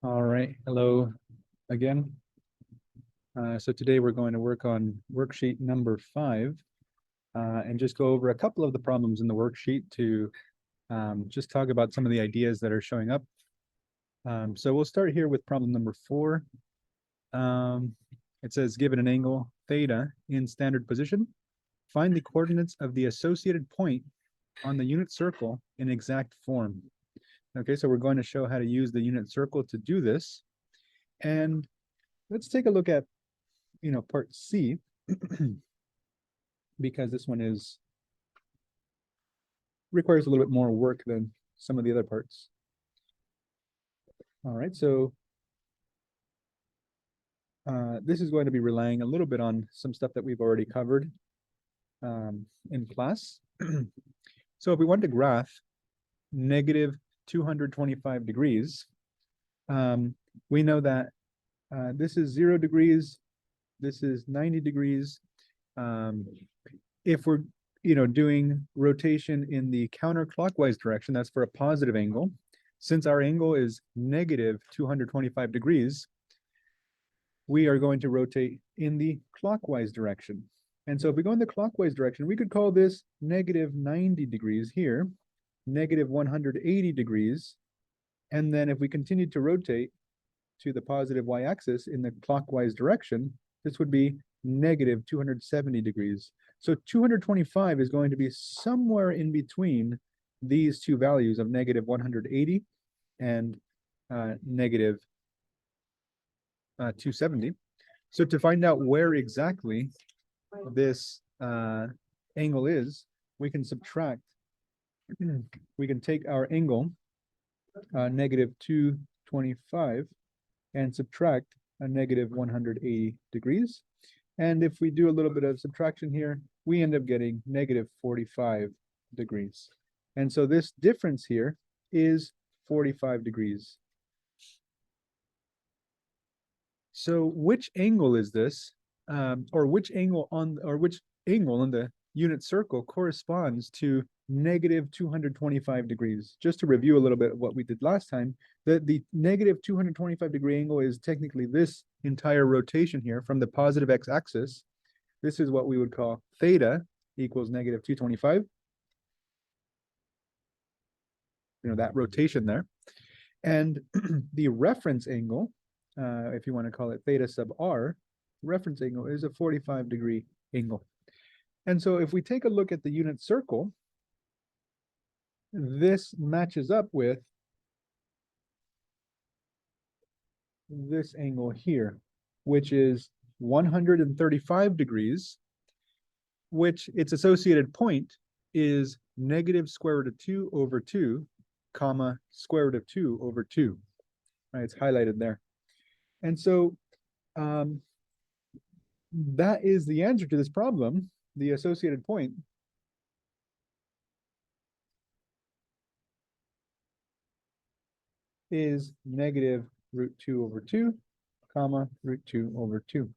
All right, hello again. So today we're going to work on worksheet number 5 and just go over a couple of the problems in the worksheet to just talk about some of the ideas that are showing up. So we'll start here with problem number 4. It says, given an angle theta in standard position, find the coordinates of the associated point on the unit circle in exact form. Okay, so we're going to show how to use the unit circle to do this. And let's take a look at, part C, because this one requires a little bit more work than some of the other parts. All right, so this is going to be relying a little bit on some stuff that we've already covered in class. So if we want to graph negative 225 degrees, we know that this is 0 degrees, this is 90 degrees. If we're doing rotation in the counterclockwise direction, that's for a positive angle. Since our angle is negative 225 degrees, we are going to rotate in the clockwise direction. And so if we go in the clockwise direction, we could call this negative 90 degrees here, negative 180 degrees. And then if we continue to rotate to the positive y-axis in the clockwise direction, this would be negative 270 degrees. So 225 is going to be somewhere in between these two values of negative 180 and negative 270. So to find out where exactly this angle is, we can subtract, we can take our angle, negative 225, and subtract a negative 180 degrees. And if we do a little bit of subtraction here, we end up getting negative 45 degrees. And so this difference here is 45 degrees. So which angle is this? Or which angle on the unit circle corresponds to negative 225 degrees? Just to review a little bit of what we did last time, the negative 225 degree angle is technically this entire rotation here from the positive x-axis. This is what we would call theta equals negative 225. That rotation there. And the reference angle, if you want to call it theta sub r, reference angle is a 45 degree angle. And so if we take a look at the unit circle, this matches up with this angle here, which is 135 degrees, which its associated point is negative square root of 2 over 2, comma, square root of 2 over 2. Right, it's highlighted there. And so that is the answer to this problem. The associated point is negative root 2 over 2, comma, root 2 over 2.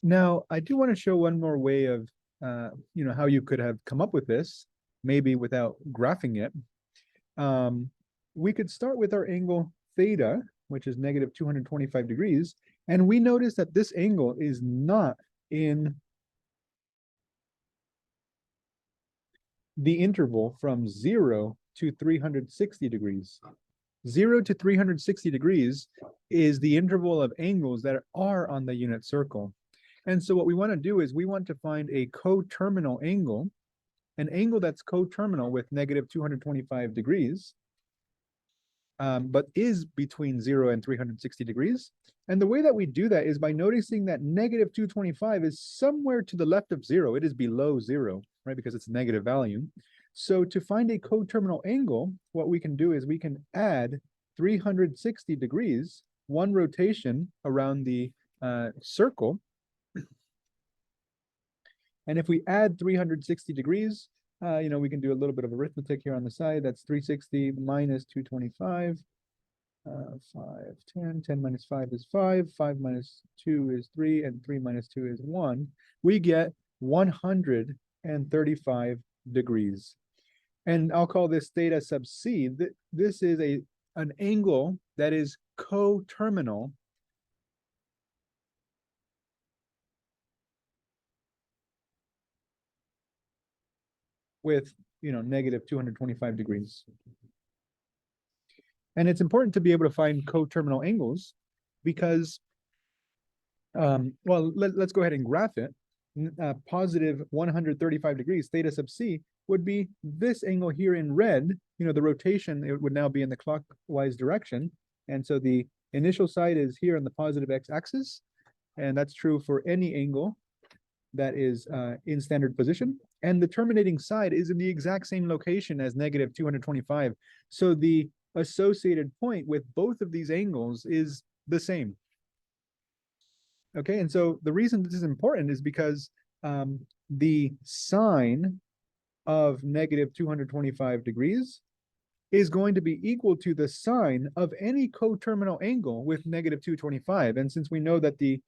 Now, I do want to show one more way of, how you could have come up with this, maybe without graphing it. We could start with our angle theta, which is negative 225 degrees, and we notice that this angle is not in the interval from 0 to 360 degrees. 0 to 360 degrees is the interval of angles that are on the unit circle. And so what we want to do is we want to find a coterminal angle, an angle that's coterminal with negative 225 degrees, but is between 0 and 360 degrees. And the way that we do that is by noticing that negative 225 is somewhere to the left of 0. It is below 0, right? Because it's a negative value. So to find a coterminal angle, what we can do is we can add 360 degrees, one rotation around the circle. And if we add 360 degrees, we can do a little bit of arithmetic here on the side. That's 360 minus 225. 5, 10, 10 minus 5 is 5, 5 minus 2 is 3, and 3 minus 2 is 1. We get 135 degrees. And I'll call this theta sub c. This is an angle that is coterminal with, negative 225 degrees. And it's important to be able to find coterminal angles because, well, let's go ahead and graph it. Positive 135 degrees, theta sub c, would be this angle here in red. The rotation, it would now be in the clockwise direction. And so the initial side is here on the positive x-axis. And that's true for any angle that is in standard position. And the terminating side is in the exact same location as negative 225. So the associated point with both of these angles is the same. Okay, and so the reason this is important is because the sine of negative 225 degrees is going to be equal to the sine of any coterminal angle with negative 225. And since we know that the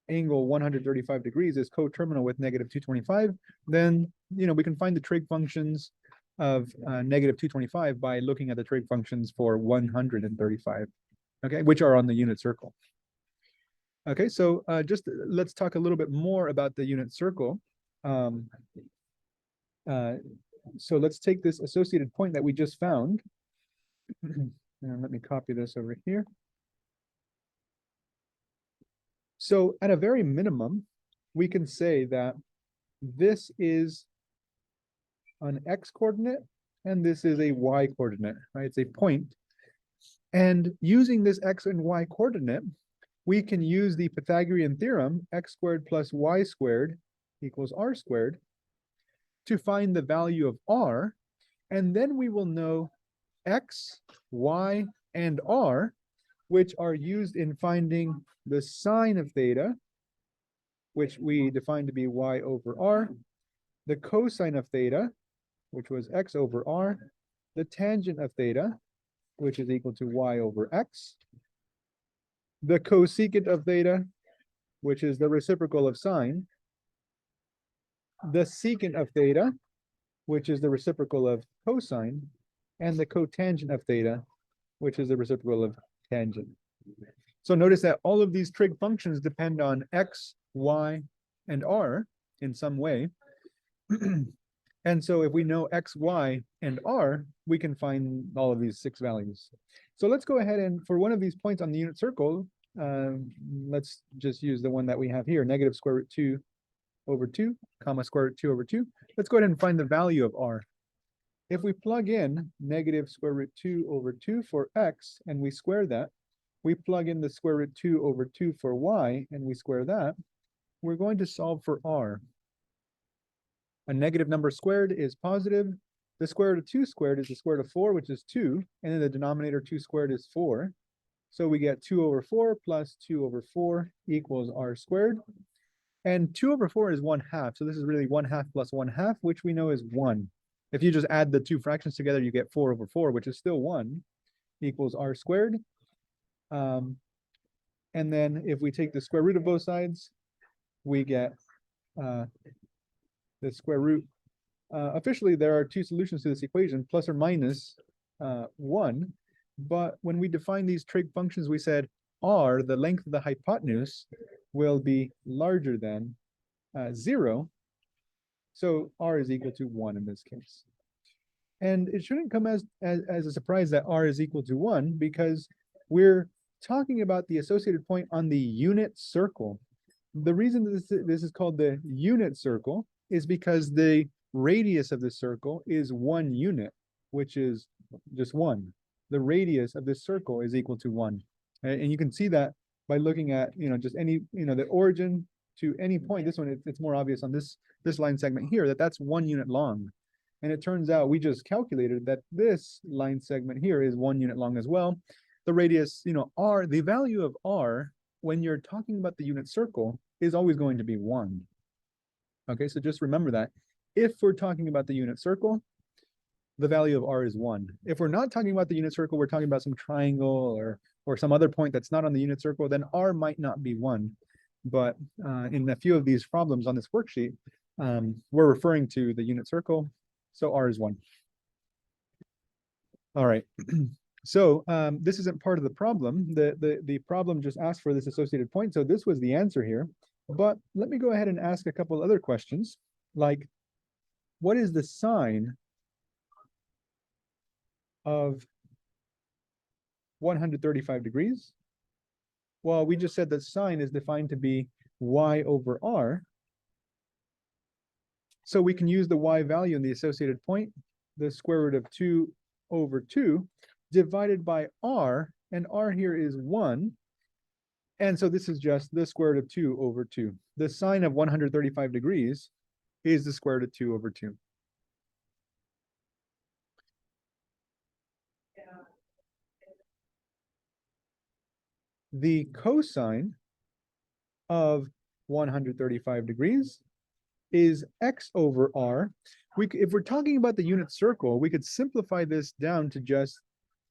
angle 135 degrees is coterminal with negative 225, then we can find the trig functions of negative 225 by looking at the trig functions for 135, okay, which are on the unit circle. Okay, so just let's talk a little bit more about the unit circle. So let's take this associated point that we just found, and let me copy this over here. So at a very minimum, we can say that this is an x coordinate and this is a y coordinate, right? It's a point. And using this x and y coordinate, we can use the Pythagorean theorem, x squared plus y squared equals r squared, to find the value of r. And then we will know x, y, and r, which are used in finding the sine of theta, which we define to be y over r, the cosine of theta, which was x over r, the tangent of theta, which is equal to y over x, the cosecant of theta, which is the reciprocal of sine, the secant of theta, which is the reciprocal of cosine, and the cotangent of theta, which is the reciprocal of tangent. So notice that all of these trig functions depend on x, y, and r in some way. And so if we know x, y, and r, we can find all of these 6 values. So let's go ahead and for one of these points on the unit circle, let's just use the one that we have here, negative square root 2 over 2, comma square root 2 over 2. Let's go ahead and find the value of r. If we plug in negative square root 2 over 2 for x and we square that, we plug in the square root 2 over 2 for y and we square that, we're going to solve for r. A negative number squared is positive. The square root of 2 squared is the square root of 4, which is 2. And then the denominator 2 squared is 4. So we get 2 over 4 plus 2 over 4 equals r squared. And 2 over 4 is 1/2. So this is really 1/2 plus 1/2, which we know is 1. If you just add the two fractions together, you get 4 over 4, which is still 1, equals r squared. And then if we take the square root of both sides, we get the square root. Officially, there are 2 solutions to this equation, plus or minus 1. But when we define these trig functions, we said r, the length of the hypotenuse, will be larger than 0. So r is equal to 1 in this case. And it shouldn't come as a surprise that r is equal to 1, because we're talking about the associated point on the unit circle. The reason this is called the unit circle is because the radius of the circle is 1 unit, which is just 1. The radius of this circle is equal to 1. And you can see that by looking at, just any, the origin to any point. This one, it's more obvious on this line segment here, that's 1 unit long. And it turns out we just calculated that this line segment here is 1 unit long as well. The radius, r, the value of r, when you're talking about the unit circle, is always going to be 1. Okay, so just remember that. If we're talking about the unit circle, the value of r is 1. If we're not talking about the unit circle, we're talking about some triangle or some other point that's not on the unit circle, then r might not be 1. But in a few of these problems on this worksheet, we're referring to the unit circle, so r is 1. All right, So this isn't part of the problem. The problem just asked for this associated point. So this was the answer here. But let me go ahead and ask a couple other questions, like what is the sine of 135 degrees? Well, we just said that sine is defined to be y over r. So we can use the y value in the associated point, the square root of 2 over 2, divided by r, and r here is 1. And so this is just the square root of 2 over 2. The sine of 135 degrees is the square root of 2 over 2. The cosine of 135 degrees is x over r. If we're talking about the unit circle, we could simplify this down to just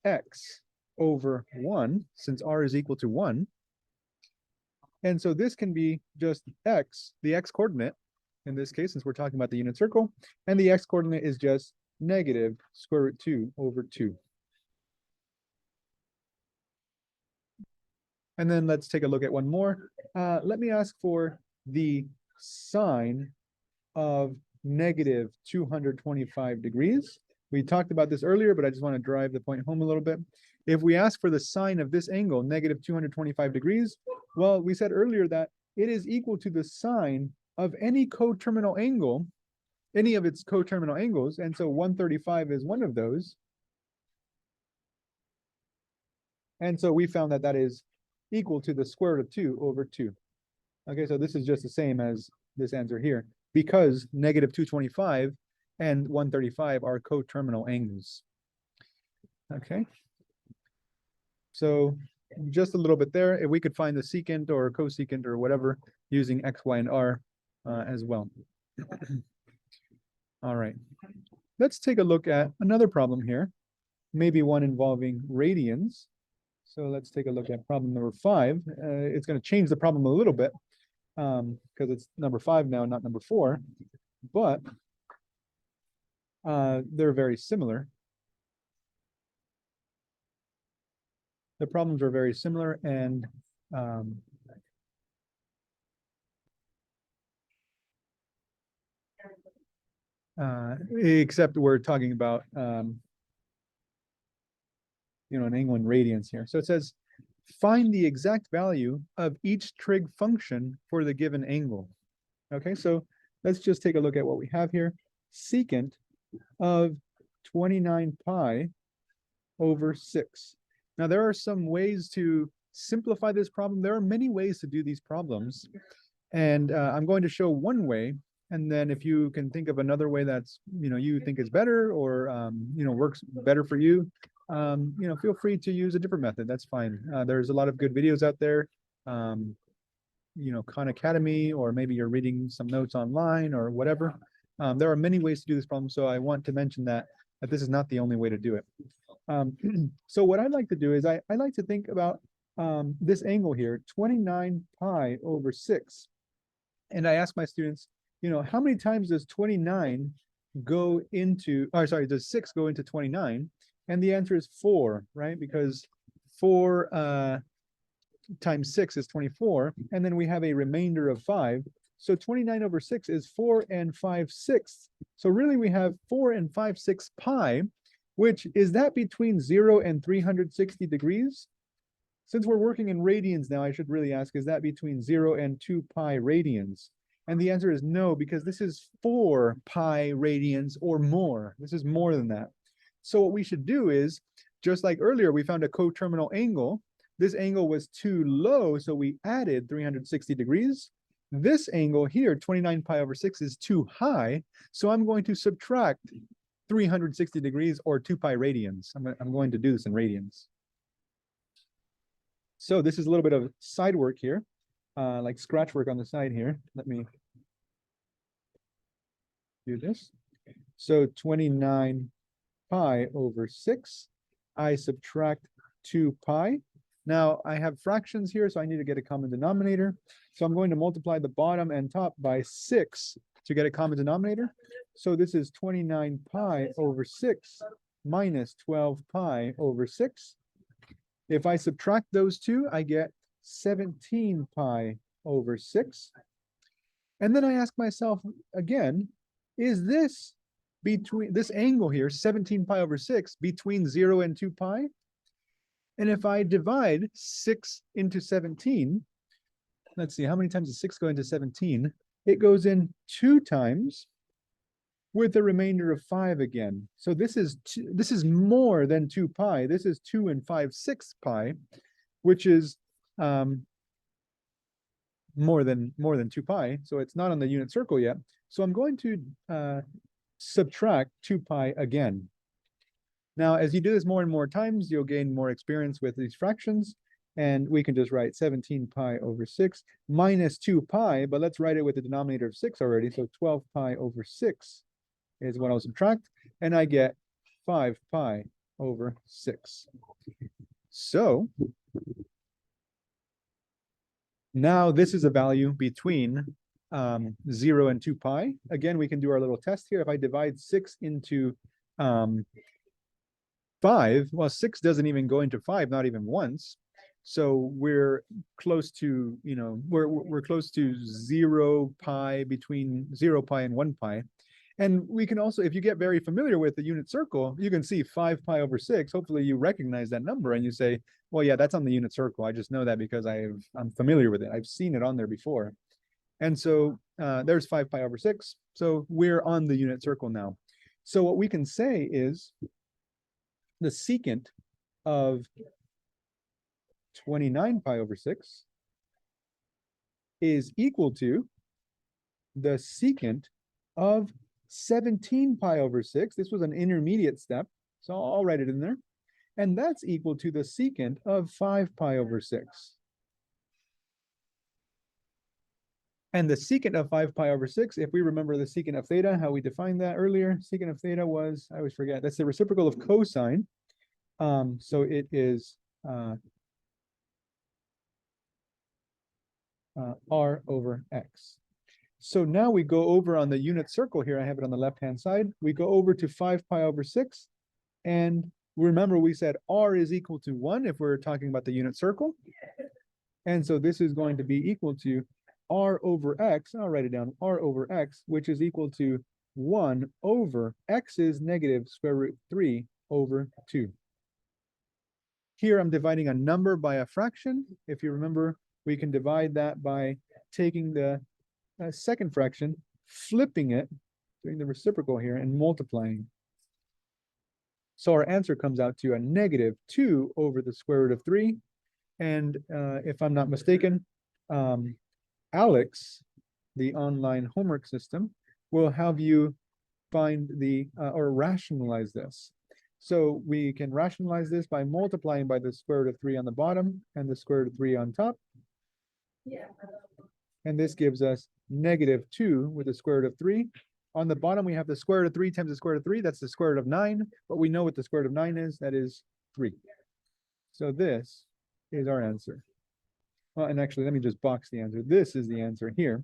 x over 1, since r is equal to 1. And so this can be just x, the x coordinate, in this case, since we're talking about the unit circle, and the x coordinate is just negative square root 2 over 2. And then let's take a look at one more. Let me ask for the sine of negative 225 degrees. We talked about this earlier, but I just want to drive the point home a little bit. If we ask for the sine of this angle, negative 225 degrees, well, we said earlier that it is equal to the sine of any coterminal angle, any of its coterminal angles, and so 135 is one of those. And so we found that that is equal to the square root of 2 over 2. Okay, so this is just the same as this answer here, because negative 225 and 135 are coterminal angles. Okay. So just a little bit there, if we could find the secant or cosecant or whatever using x, y, and r as well. All right. Let's take a look at another problem here, maybe one involving radians. So let's take a look at problem number 5. It's going to change the problem a little bit because it's number 5 now, not number 4, but they're very similar. The problems are very similar, and except we're talking about an angle in radians here. So it says, find the exact value of each trig function for the given angle. Okay, so let's just take a look at what we have here. Secant of 29 pi over 6. Now, there are some ways to simplify this problem. There are many ways to do these problems. And I'm going to show one way. And then if you can think of another way that's, you think is better or, works better for you, feel free to use a different method. That's fine. There's a lot of good videos out there. Khan Academy, or maybe you're reading some notes online or whatever. There are many ways to do this problem. So I want to mention that this is not the only way to do it. So what I'd like to do is I like to think about this angle here, 29 pi over 6. And I ask my students, how many times does 29 go into, does 6 go into 29? And the answer is 4, right? Because 4 times 6 is 24. And then we have a remainder of 5. So 29 over 6 is 4 and 5/6. So really we have 4 and 5/6 pi, which is that between 0 and 360 degrees? Since we're working in radians now, I should really ask, is that between 0 and 2 pi radians? And the answer is no, because this is 4 pi radians or more. This is more than that. So what we should do is, just like earlier, we found a coterminal angle. This angle was too low, so we added 360 degrees. This angle here, 29 pi over 6, is too high, so I'm going to subtract 360 degrees or 2 pi radians. I'm going to do this in radians. So this is a little bit of side work here, like scratch work on the side here. Let me do this. So 29 pi over 6, I subtract 2 pi. Now I have fractions here, so I need to get a common denominator. So I'm going to multiply the bottom and top by 6 to get a common denominator. So this is 29 pi over 6 minus 12 pi over 6. If I subtract those two, I get 17 pi over 6. And then I ask myself again, is this between this angle here, 17 pi over 6, between 0 and 2 pi? And if I divide 6 into 17, let's see, how many times does 6 go into 17? It goes in 2 times with a remainder of 5 again. So this is more than 2 pi. This is 2 and 5/6 pi, which is more than 2 pi. So it's not on the unit circle yet. So I'm going to subtract 2 pi again. Now, as you do this more and more times, you'll gain more experience with these fractions. And we can just write 17 pi over 6 minus 2 pi, but let's write it with the denominator of 6 already. So 12 pi over 6 is what I'll subtract, and I get 5 pi over 6. So now this is a value between 0 and 2 pi. Again, we can do our little test here. If I divide 6 into 5, well, 6 doesn't even go into 5, not even once. So we're close to, we're close to 0 pi, between 0 pi and 1 pi. And we can also, if you get very familiar with the unit circle, you can see 5 pi over 6. Hopefully you recognize that number and you say, well, yeah, that's on the unit circle. I just know that because I'm familiar with it. I've seen it on there before. And so there's 5 pi over 6. So we're on the unit circle now. So what we can say is the secant of 29 pi over 6 is equal to the secant of 17 pi over 6. This was an intermediate step, so I'll write it in there. And that's equal to the secant of 5 pi over 6. And the secant of 5 pi over 6, if we remember the secant of theta, how we defined that earlier, secant of theta was, I always forget, that's the reciprocal of cosine. So it is r over x. So now we go over on the unit circle here. I have it on the left-hand side. We go over to 5 pi over 6. And remember, we said r is equal to 1 if we're talking about the unit circle. And so this is going to be equal to r over x. I'll write it down, r over x, which is equal to 1 over x is negative square root 3 over 2. Here I'm dividing a number by a fraction. If you remember, we can divide that by taking the second fraction, flipping it, doing the reciprocal here, and multiplying. So our answer comes out to a negative 2 over the square root of 3. And if I'm not mistaken, Alex, the online homework system, will have you find the, or rationalize this. So we can rationalize this by multiplying by the square root of 3 on the bottom and the square root of 3 on top. Yeah. And this gives us negative 2 with the square root of 3. On the bottom, we have the square root of 3 times the square root of 3. That's the square root of 9. But we know what the square root of 9 is. That is 3. So this is our answer. Well, and actually, let me just box the answer. This is the answer here.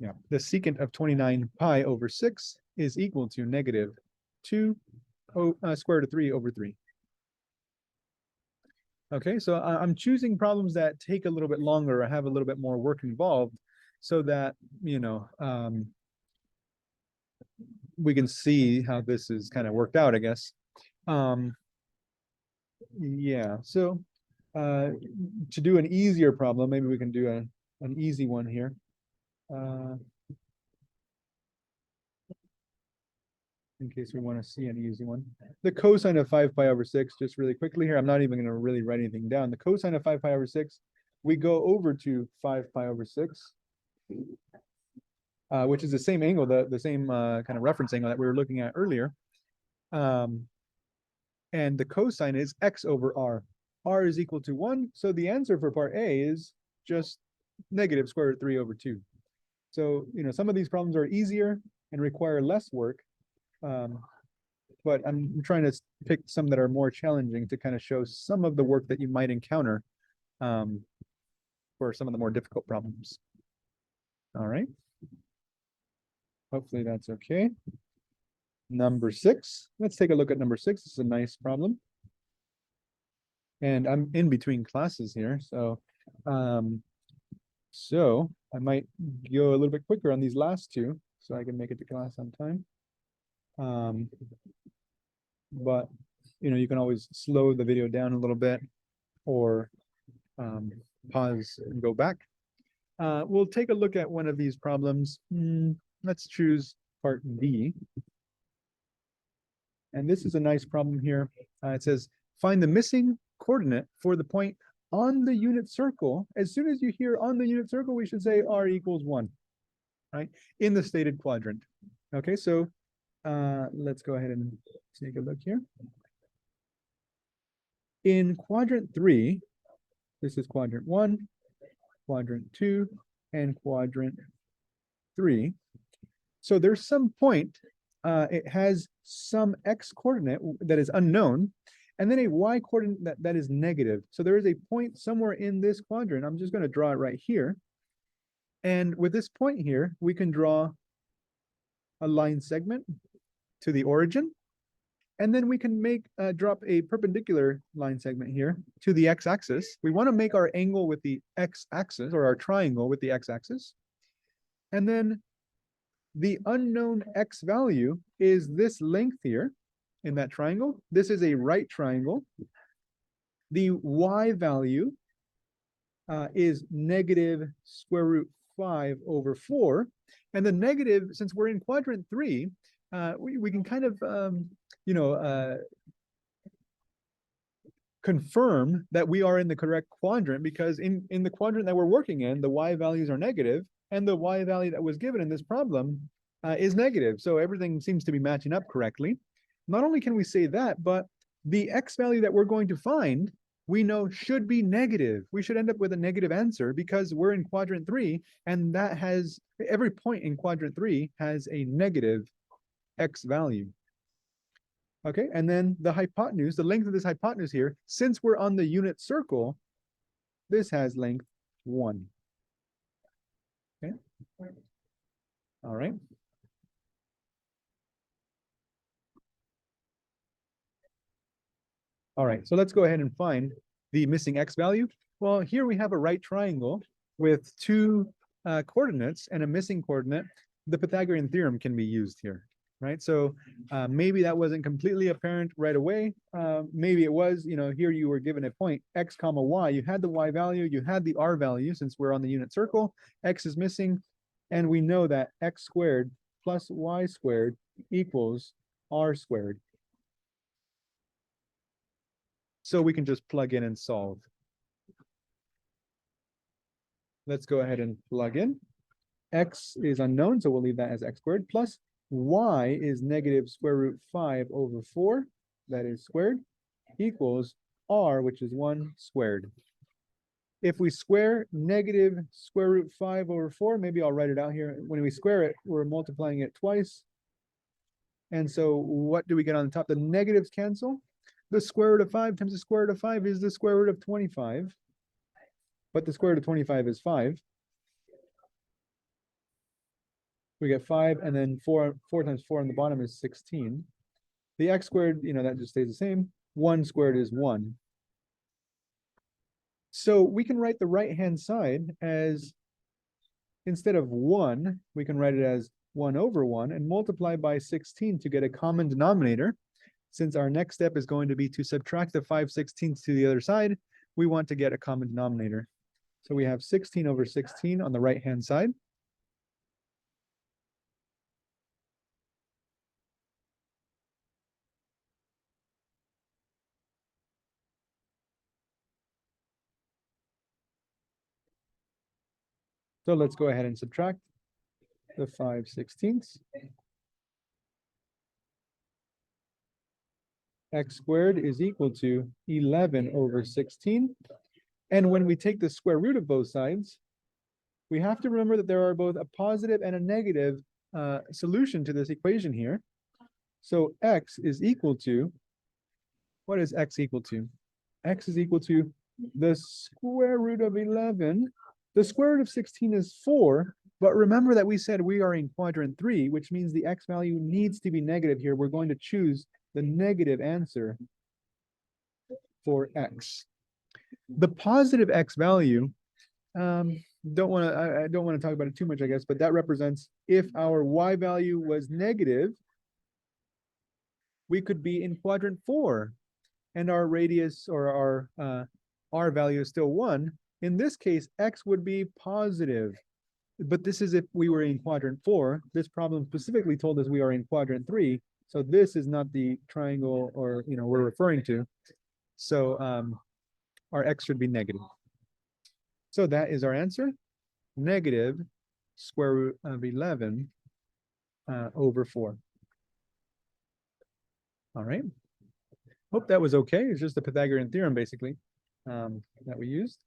Yeah, the secant of 29 pi over 6 is equal to negative 2 square root of 3 over 3. Okay, so I'm choosing problems that take a little bit longer or have a little bit more work involved so that, we can see how this is kind of worked out, I guess. Yeah, so to do an easier problem, maybe we can do an easy one here. In case we want to see an easy one. The cosine of 5 pi over 6, just really quickly here, I'm not even going to really write anything down. The cosine of 5 pi over 6, we go over to 5 pi over 6, which is the same angle, the same kind of reference angle that we were looking at earlier. And the cosine is x over r. R is equal to 1, so the answer for part A is just negative square root of 3 over 2. So, some of these problems are easier and require less work. But I'm trying to pick some that are more challenging to kind of show some of the work that you might encounter for some of the more difficult problems. All right. Hopefully that's okay. Number 6. Let's take a look at number 6. This is a nice problem. And I'm in between classes here, so I might go a little bit quicker on these last two so I can make it to class on time. But you can always slow the video down a little bit or pause and go back. We'll take a look at one of these problems. Let's choose part D. And this is a nice problem here. It says, find the missing coordinate for the point on the unit circle. As soon as you hear on the unit circle, we should say r equals 1, right? In the stated quadrant. Okay, so let's go ahead and take a look here. In quadrant 3, this is quadrant 1, quadrant 2, and quadrant 3. So there's some point, it has some x coordinate that is unknown, and then a y coordinate that is negative. So there is a point somewhere in this quadrant. I'm just going to draw it right here. And with this point here, we can draw a line segment to the origin. And then we can drop a perpendicular line segment here to the x-axis. We want to make our angle with the x-axis, or our triangle with the x-axis. And then the unknown x value is this length here in that triangle. This is a right triangle. The y value is negative square root 5 over 4. And the negative, since we're in quadrant 3, we can kind of, confirm that we are in the correct quadrant, because in the quadrant that we're working in, the y values are negative, and the y value that was given in this problem is negative. So everything seems to be matching up correctly. Not only can we say that, but the x value that we're going to find, we know should be negative. We should end up with a negative answer because we're in quadrant 3, and that has, every point in quadrant 3 has a negative x value. Okay, and then the hypotenuse, the length of this hypotenuse here, since we're on the unit circle, this has length 1. Okay, all right. All right, so let's go ahead and find the missing x value. Well, here we have a right triangle with two coordinates and a missing coordinate. The Pythagorean theorem can be used here, right? So maybe that wasn't completely apparent right away. Maybe it was, here you were given a point, x comma y. You had the y value, you had the r value, since we're on the unit circle. X is missing, and we know that x squared plus y squared equals r squared. So we can just plug in and solve. Let's go ahead and plug in. X is unknown, so we'll leave that as x squared, plus y is negative square root 5 over 4, that is squared, equals r, which is 1 squared. If we square negative square root 5 over 4, maybe I'll write it out here. When we square it, we're multiplying it twice. And so what do we get on the top? The negatives cancel. The square root of 5 times the square root of 5 is the square root of 25. But the square root of 25 is 5. We get 5, and then 4 times 4 on the bottom is 16. The x squared, that just stays the same. 1 squared is 1. So we can write the right-hand side as, instead of 1, we can write it as 1 over 1 and multiply by 16 to get a common denominator. Since our next step is going to be to subtract the 5/16 to the other side, we want to get a common denominator. So we have 16 over 16 on the right-hand side. So let's go ahead and subtract the 5/16. X squared is equal to 11 over 16. And when we take the square root of both sides, we have to remember that there are both a positive and a negative solution to this equation here. So x is equal to, what is x equal to? X is equal to the square root of 11. The square root of 16 is 4. But remember that we said we are in quadrant 3, which means the x value needs to be negative here. We're going to choose the negative answer for x. The positive x value, I don't want to talk about it too much, I guess, but that represents if our y value was negative, we could be in quadrant 4, and our radius or our r value is still 1. In this case, x would be positive. But this is if we were in quadrant 4. This problem specifically told us we are in quadrant 3. So this is not the triangle or we're referring to. So our x should be negative. So that is our answer. Negative square root of 11 over 4. All right. Hope that was okay. It's just the Pythagorean theorem, basically, that we used.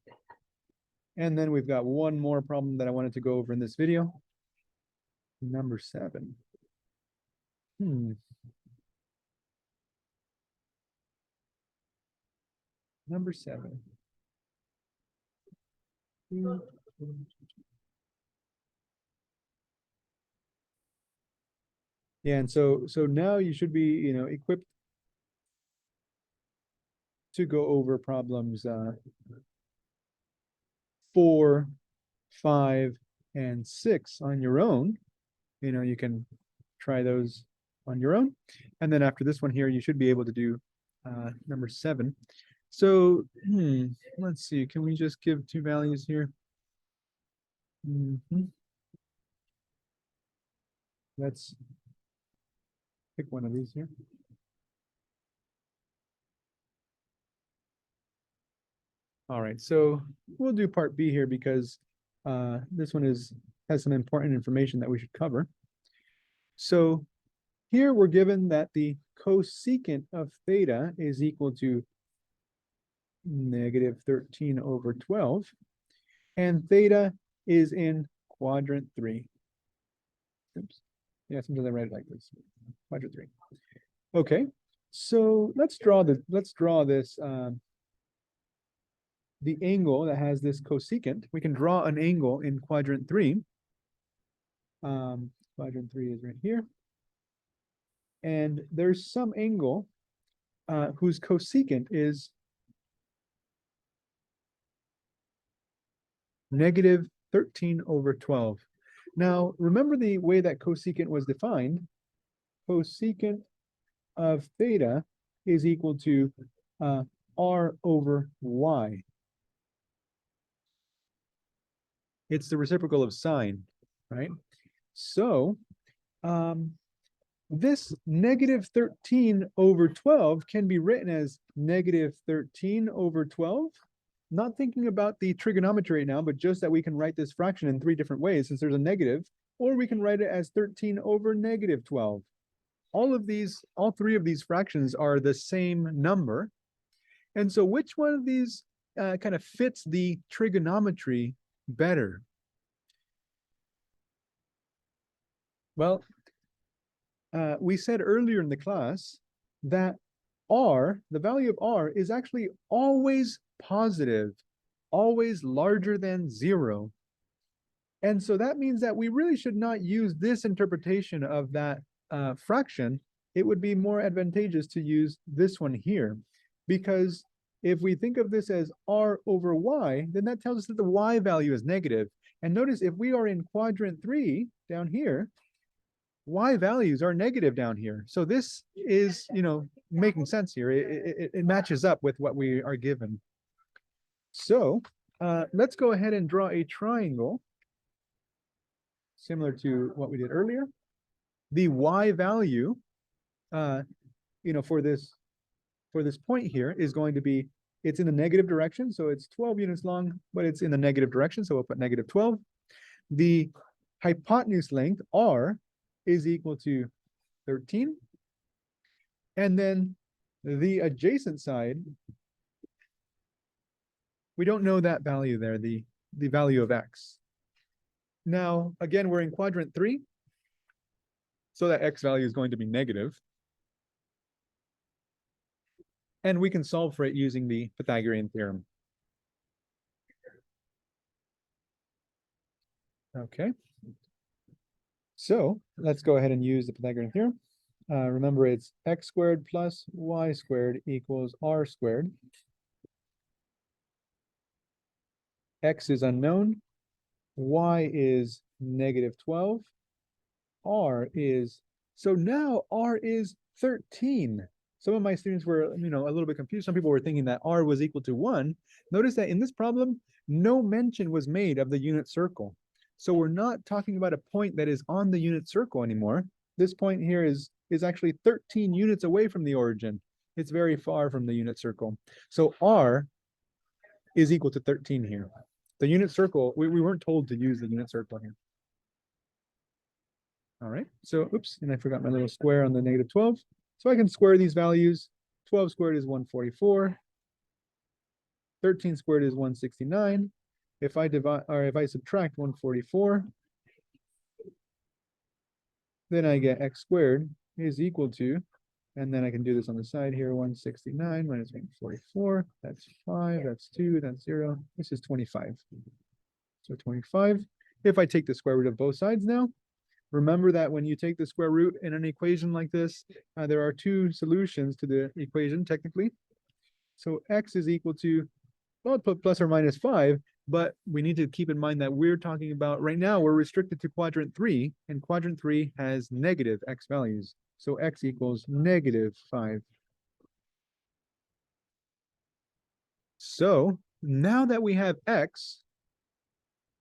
And then we've got one more problem that I wanted to go over in this video. Number 7. Number 7. Yeah, and so now you should be, equipped to go over problems 4, 5, and 6 on your own. You can try those on your own. And then after this one here, you should be able to do number 7. So let's see, can we just give 2 values here? Let's pick one of these here. All right, so we'll do part B here because this one has some important information that we should cover. So here we're given that the cosecant of theta is equal to negative 13 over 12, and theta is in quadrant 3. Oops. Yeah, sometimes I write it like this. Quadrant 3. Okay, so let's draw this the angle that has this cosecant. We can draw an angle in quadrant 3. Quadrant 3 is right here. And there's some angle whose cosecant is negative 13 over 12. Now, remember the way that cosecant was defined. Cosecant of theta is equal to r over y. It's the reciprocal of sine, right? So this negative 13 over 12 can be written as negative 13 over 12. Not thinking about the trigonometry right now, but just that we can write this fraction in 3 different ways since there's a negative, or we can write it as 13 over negative 12. All 3 of these fractions are the same number. And so which one of these kind of fits the trigonometry better? Well, we said earlier in the class that r, the value of r, is actually always positive, always larger than 0. And so that means that we really should not use this interpretation of that fraction. It would be more advantageous to use this one here, because if we think of this as r over y, then that tells us that the y value is negative. And notice if we are in quadrant 3 down here, y values are negative down here. So this is, making sense here. It matches up with what we are given. So let's go ahead and draw a triangle similar to what we did earlier. The y value, for this point here is going to be, it's in the negative direction. So it's 12 units long, but it's in the negative direction. So we'll put negative 12. The hypotenuse length, r, is equal to 13. And then the adjacent side, we don't know that value there, the value of x. Now, again, we're in quadrant 3, so that x value is going to be negative. And we can solve for it using the Pythagorean theorem. Okay, So let's go ahead and use the Pythagorean theorem. Remember, it's x squared plus y squared equals r squared. X is unknown, y is -12, r is, so now r is 13. Some of my students were, a little bit confused. Some people were thinking that r was equal to 1. Notice that in this problem, no mention was made of the unit circle. So we're not talking about a point that is on the unit circle anymore. This point here is actually 13 units away from the origin. It's very far from the unit circle. So r is equal to 13 here. The unit circle, we weren't told to use the unit circle here. All right, so oops, and I forgot my little square on the -12. So I can square these values. 12 squared is 144. 13 squared is 169. If I divide, or if I subtract 144, then I get x squared is equal to, and then I can do this on the side here, 169 minus 144, that's 5, that's 2, that's 0. This is 25. So 25. If I take the square root of both sides now, remember that when you take the square root in an equation like this, there are two solutions to the equation technically. So x is equal to, well, put plus or minus 5, but we need to keep in mind that we're talking about, right now, we're restricted to quadrant 3, and quadrant 3 has negative x values. So x equals -5. So now that we have x,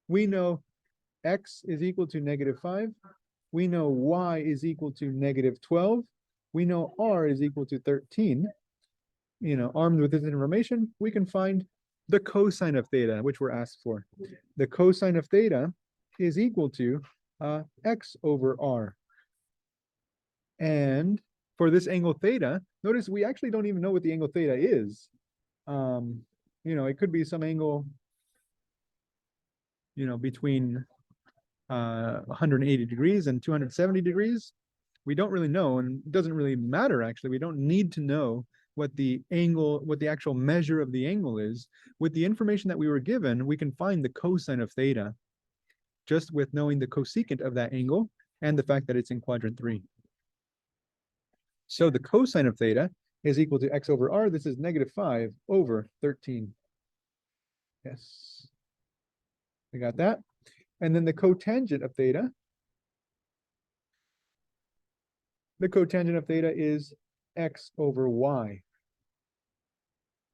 we know x is equal to -5. We know y is equal to -12. We know r is equal to 13. Armed with this information, we can find the cosine of theta, which we're asked for. The cosine of theta is equal to x over r. And for this angle theta, notice we actually don't even know what the angle theta is. It could be some angle, between 180 degrees and 270 degrees. We don't really know, and it doesn't really matter, actually. We don't need to know what the actual measure of the angle is. With the information that we were given, we can find the cosine of theta just with knowing the cosecant of that angle and the fact that it's in quadrant 3. So the cosine of theta is equal to x over r. This is -5 over 13. Yes. We got that. And then the cotangent of theta. The cotangent of theta is x over y.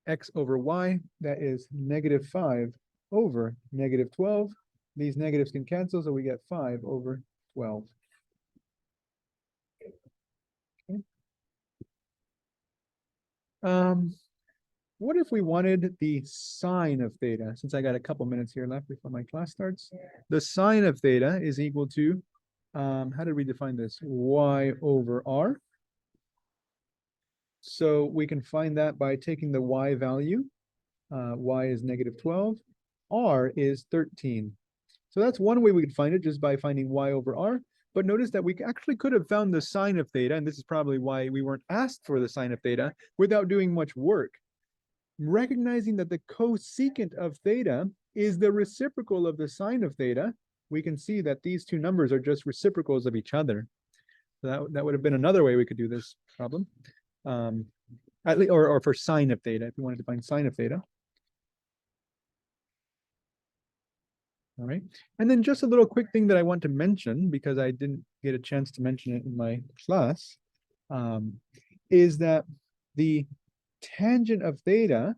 X over y, that is -5 over -12. These negatives can cancel, so we get 5 over 12. Okay. What if we wanted the sine of theta? Since I got a couple minutes here left before my class starts. The sine of theta is equal to, how did we define this? Y over r. So we can find that by taking the y value. Y is -12. R is 13. So that's one way we could find it, just by finding y over r. But notice that we actually could have found the sine of theta, and this is probably why we weren't asked for the sine of theta, without doing much work. Recognizing that the cosecant of theta is the reciprocal of the sine of theta, we can see that these two numbers are just reciprocals of each other. So that would have been another way we could do this problem. At least, or for sine of theta, if we wanted to find sine of theta. All right. And then just a little quick thing that I want to mention, because I didn't get a chance to mention it in my class, is that the tangent of theta,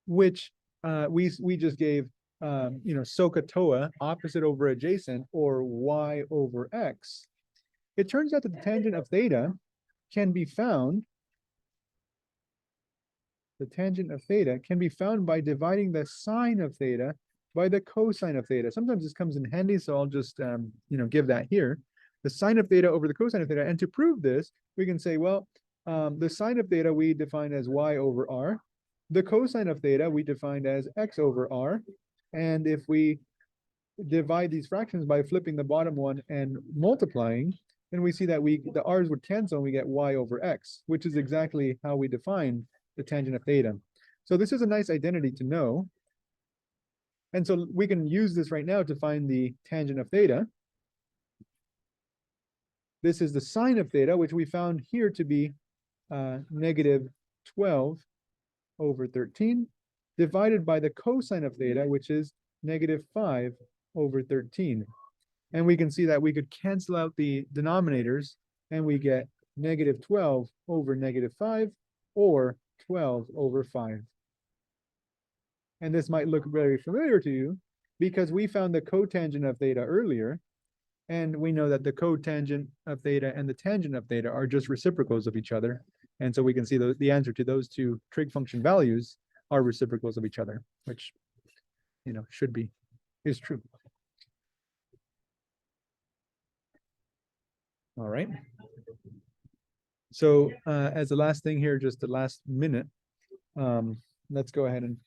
which we just gave, SOHCAHTOA, opposite over adjacent, or y over x. It turns out that the tangent of theta can be found. The tangent of theta can be found by dividing the sine of theta by the cosine of theta. Sometimes this comes in handy, so I'll just give that here. The sine of theta over the cosine of theta. And to prove this, we can say, well, the sine of theta we define as y over r. The cosine of theta we defined as x over r. And if we divide these fractions by flipping the bottom one and multiplying, then we see that the r's would cancel and we get y over x, which is exactly how we define the tangent of theta. So this is a nice identity to know. And so we can use this right now to find the tangent of theta. This is the sine of theta, which we found here to be negative 12 over 13, divided by the cosine of theta, which is negative 5 over 13. And we can see that we could cancel out the denominators, and we get negative 12 over negative 5, or 12 over 5. And this might look very familiar to you, because we found the cotangent of theta earlier, and we know that the cotangent of theta and the tangent of theta are just reciprocals of each other. And so we can see the answer to those two trig function values are reciprocals of each other, which, should be, is true. All right. So as the last thing here, just the last minute, let's go ahead and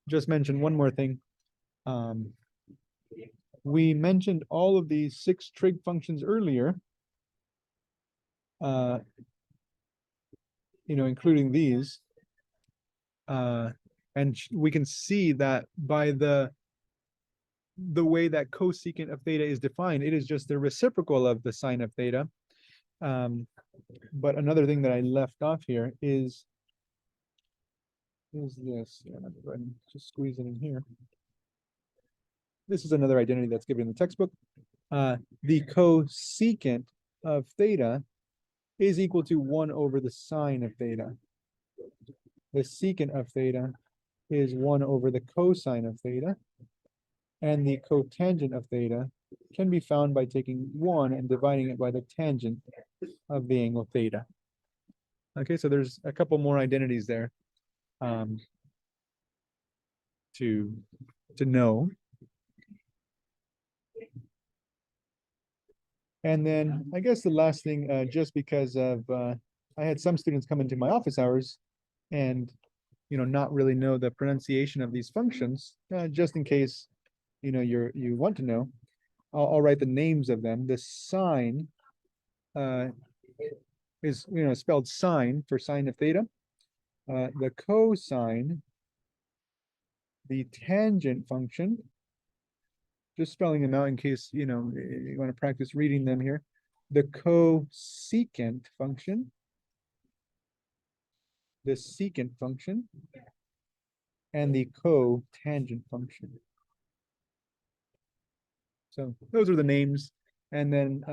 just mention one more thing. We mentioned all of these 6 trig functions earlier, including these. And we can see that by the way that cosecant of theta is defined, it is just the reciprocal of the sine of theta. But another thing that I left off here is this. Yeah, let me go ahead and just squeeze it in here. This is another identity that's given in the textbook. The cosecant of theta is equal to 1 over the sine of theta. The secant of theta is 1 over the cosine of theta. And the cotangent of theta can be found by taking 1 and dividing it by the tangent of the angle theta. Okay, so there's a couple more identities there to know. And then I guess the last thing, just because of I had some students come into my office hours and not really know the pronunciation of these functions, just in case you want to know, I'll write the names of them. The sine is spelled sine for sine of theta. The cosine, the tangent function, just spelling them out in case you want to practice reading them here. The cosecant function, the secant function, and the cotangent function. So those are the names. And then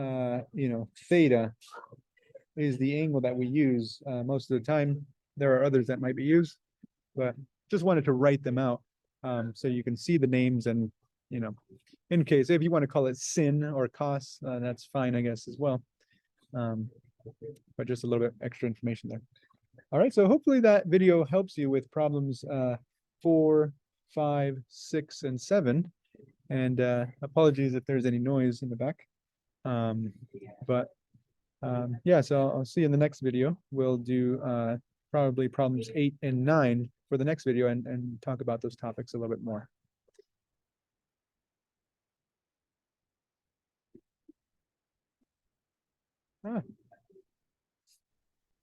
theta is the angle that we use most of the time. There are others that might be used, but just wanted to write them out so you can see the names, and in case if you want to call it sin or cos, that's fine, I guess, as well. But just a little bit extra information there. All right, so hopefully that video helps you with problems 4, 5, 6, and 7. And apologies if there's any noise in the back. Yeah, so I'll see you in the next video. We'll do probably problems 8 and 9 for the next video, and talk about those topics a little bit more. Ah.